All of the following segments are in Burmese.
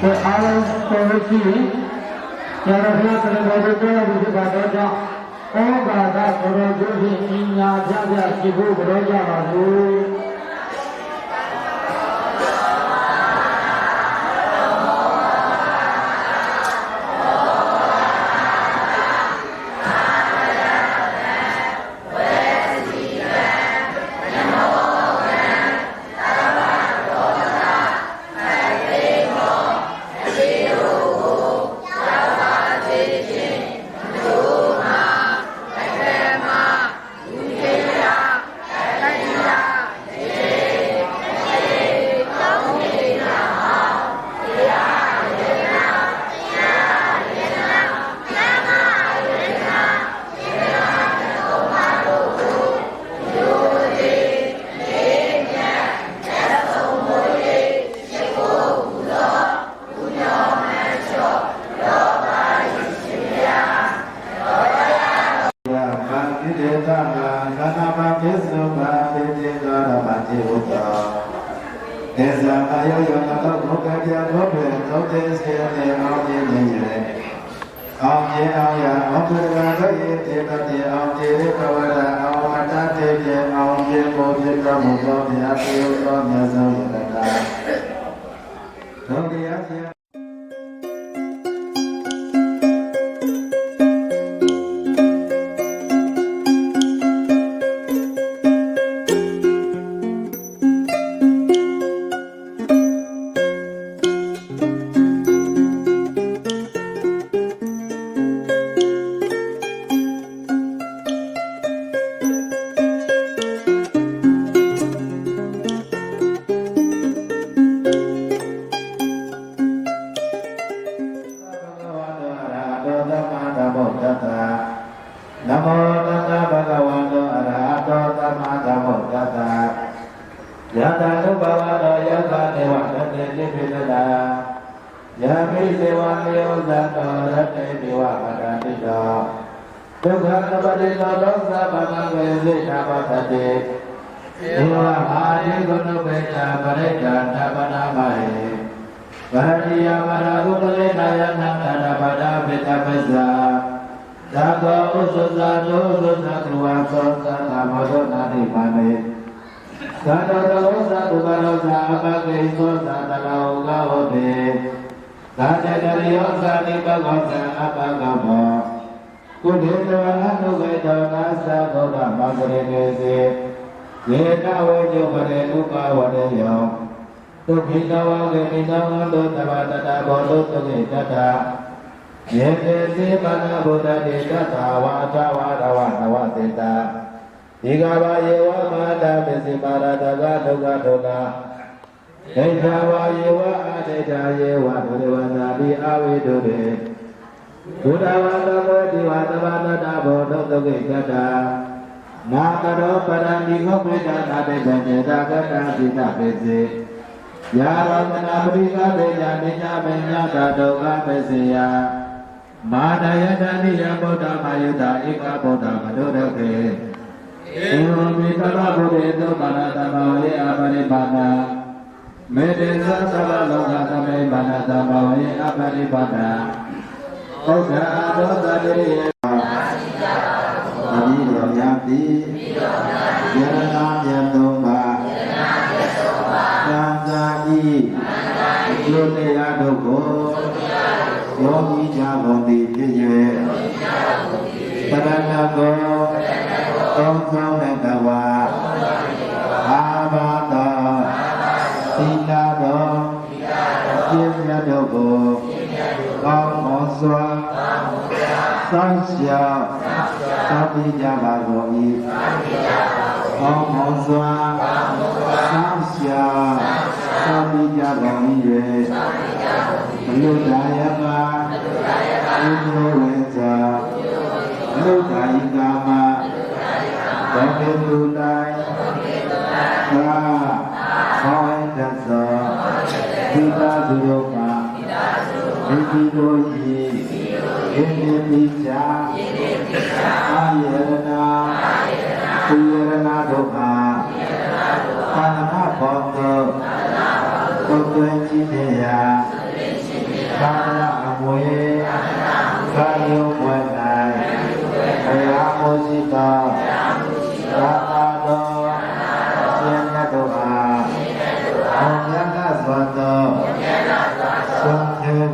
The island policy, Yarafia Television, Badoja, all that Rojo in Yaja, Kibu, Roja,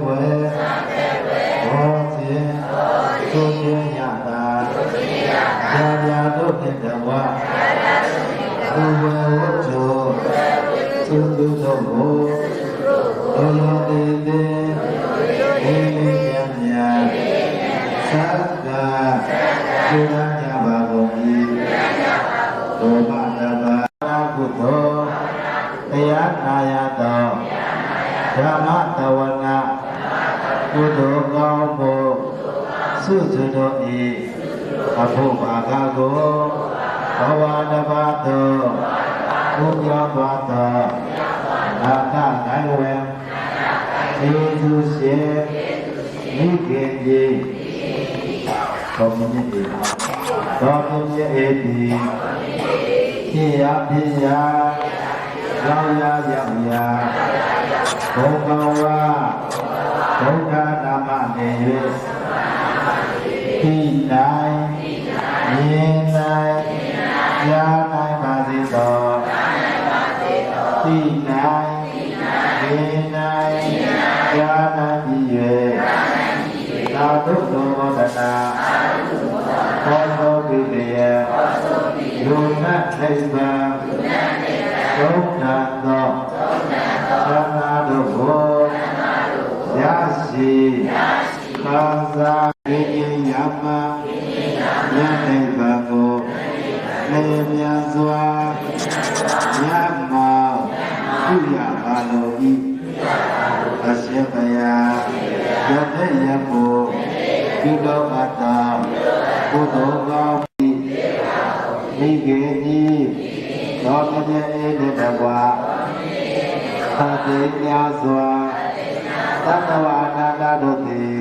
ဝဲဘောဇင်သူချင်းရတာဇာပြာတို့ဖြင့်တဝါဥဝေဝတ္ထုသူတို့ကိုဘုရားတည်တည်အေးမြတ်မြတ်သက္ကာကုဏညပါကုန်၏ဒုမတဘာကုသိုလ်တရားနာရသောဓမ္မတဝနာကုသိုလ်ကောင်းဖို့စုစုတို့၏အဖို့ပါကကိုဘဝတပါသောဘုရားပါသောနာကနိုင်ဝေယေသူရှင်မိခင်ကြီးတော်မြင့်၏တော်မြင့်၏ဖြစ်ရဖြစ်ရရောက်ရရောက်ရဘုံဘဝဒုက္ခနာမနေ၍ဒီနိုင်မြင်နိုင်ကြားနိုင်ပါစေသောဒီနိုင်မြင်နိုင်ကြားနိုင်ပြီး၍သာဓုတော်ဝဒနာဘောသောပိတယလူနတ်နိဗ္ဗာန်ဒုက္ခသောသံဃာတို့ကိုရရှိခံစားရည်ရမမြတ်နိဗ္ဗာန်ကိုနေမြတ်စွာမြတ်မောပြုရပါလို့ဤအရှင်ဘုရားယနေ့ယဖို့ပြုတော်အပ်သောကုသိုလ်ကောင်းမိခင်ကြီးတော်မြတ်အေးတဲ့တကွာသာတေများစွာသတ္တဝါနာနာတို့သည်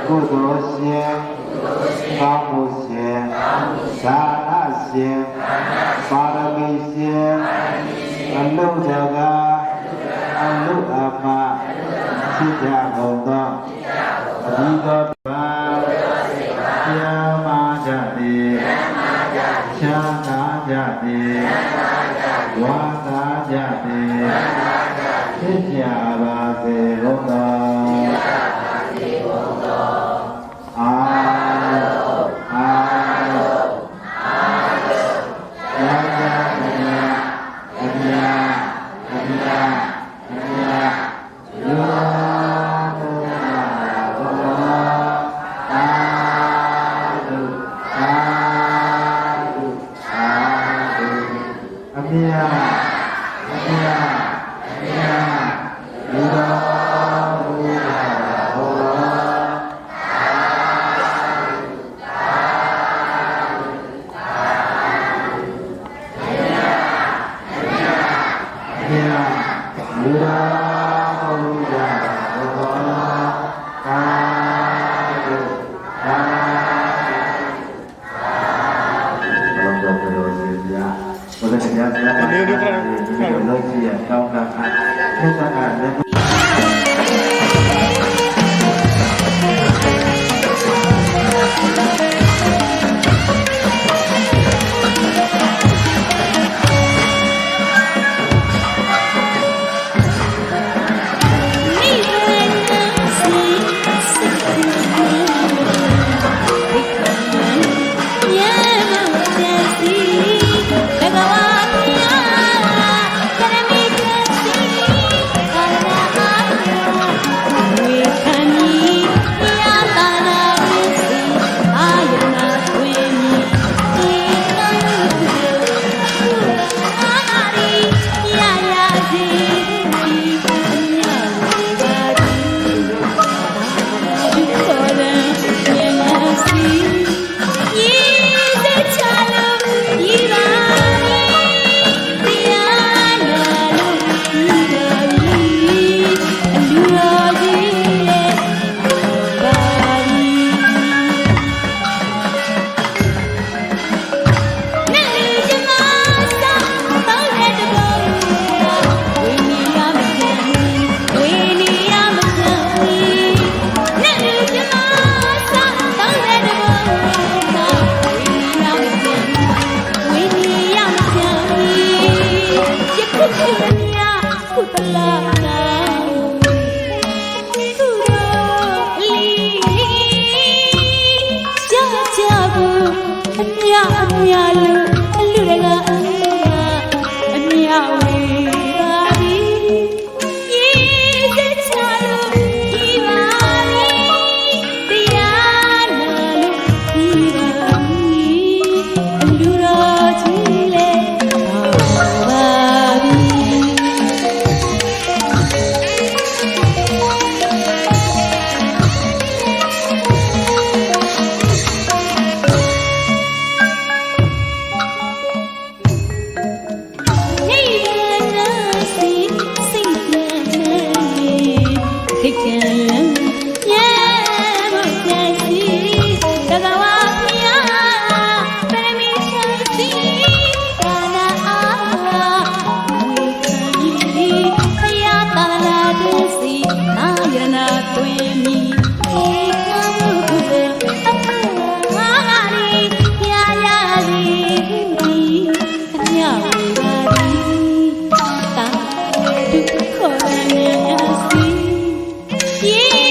ကုသိုလ်ရှင်ကောင်းမှုရှင်သာရရှင်ပါရမီရှင်အလုတကအလုအမဖြစ်ကြကုန်သောအဒီတော်ပါကျမ်းမာကြသည်ချမ်းသာကြသည်ဝမ်းသာကြသည်ဖြစ်ကြပါစေကုန်သောအာအာရာဇာအမြာအမြာအမြာအမြာယောဘုရားဘောအာတုအာတုအာတုအမြာအမြာအမြာဒီတော် ရလို့အလူတကအမြဝေပါပြီရေစချလို့ဒီပါပြီတရားနာလို့ဒီပါပြီအလူတော်ကြီးလေပါပြီ နိဗ္ဗာန်စီစိတ်ဉာဏ်နဲ့ခိကံမြတ်မပြတ်စီသကဝါဖျားပရမီရှံစီကာနာအားဝေခံဤဖျားသာလာတုစီအာယရနာတွင်မီဧကမှုကုသအဖမာရီရာရာစီအမြဝေပါတာဒုက္ခရဏစီ